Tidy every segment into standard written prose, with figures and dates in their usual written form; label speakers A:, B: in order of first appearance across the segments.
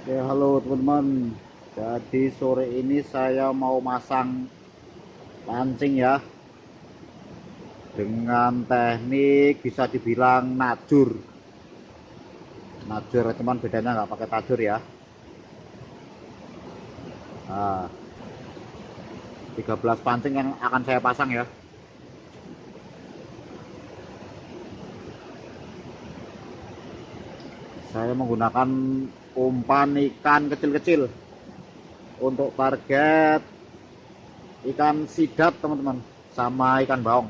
A: Ya, halo teman-teman. Jadi sore ini saya mau masang pancing ya, dengan teknik bisa dibilang najur. Najur teman, bedanya nggak pakai tajur ya. Nah, 13 pancing yang akan saya pasang ya. Saya menggunakan umpan ikan kecil-kecil untuk target ikan sidap teman-teman, sama ikan baong.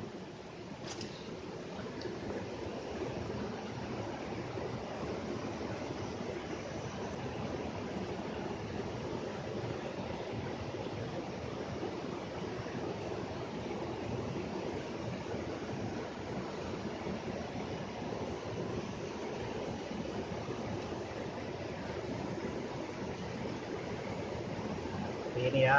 A: Ini ya.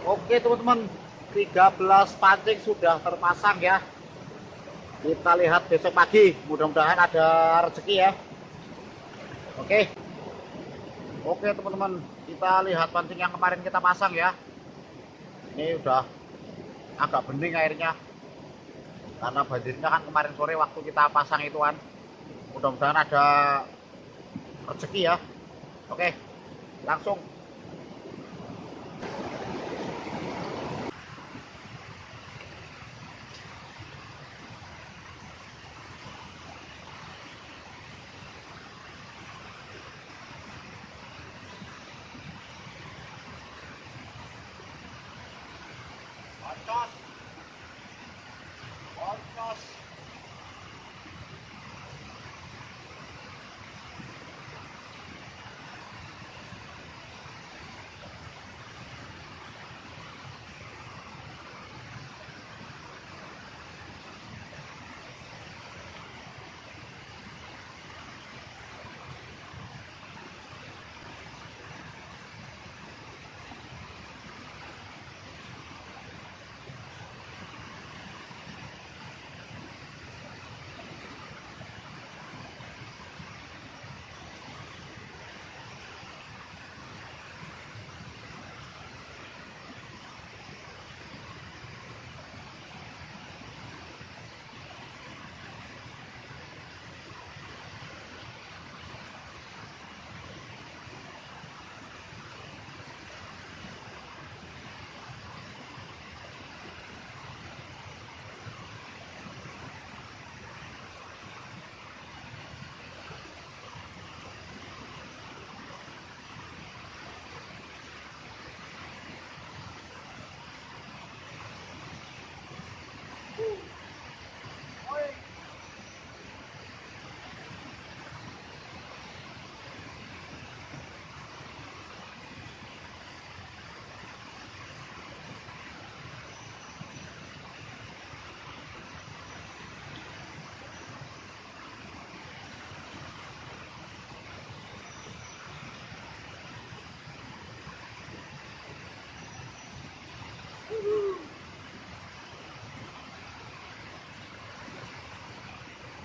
A: Oke teman-teman, 13 pancing sudah terpasang ya. Kita lihat besok pagi, mudah-mudahan ada rezeki ya. Oke. Oke teman-teman, kita lihat pancing yang kemarin kita pasang ya. Ini udah agak bening airnya, karena banjirnya kan kemarin sore waktu kita pasang ituan. Mudah-mudahan ada rezeki ya. Oke, langsung. Oncos, oncos.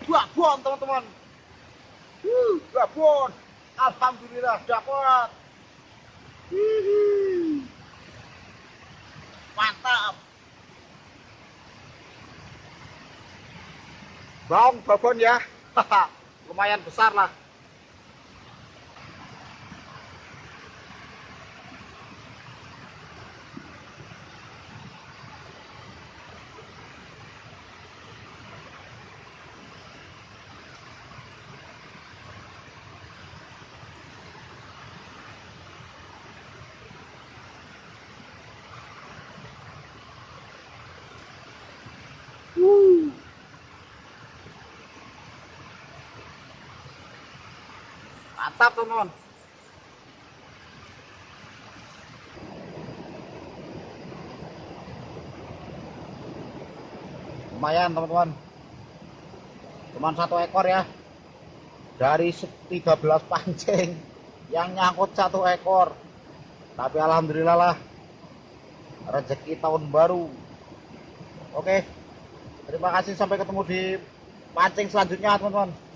A: Babon teman-teman. Babon. Alhamdulillah dapat. Mantap. Bang babon ya. Lumayan besar lah. Mantap teman. Lumayan teman-teman. Cuman 1 ekor ya. Dari 13 pancing yang nyangkut 1 ekor. Tapi alhamdulillah lah. Rezeki tahun baru. Oke. Terima kasih, sampai ketemu di pancing selanjutnya teman-teman.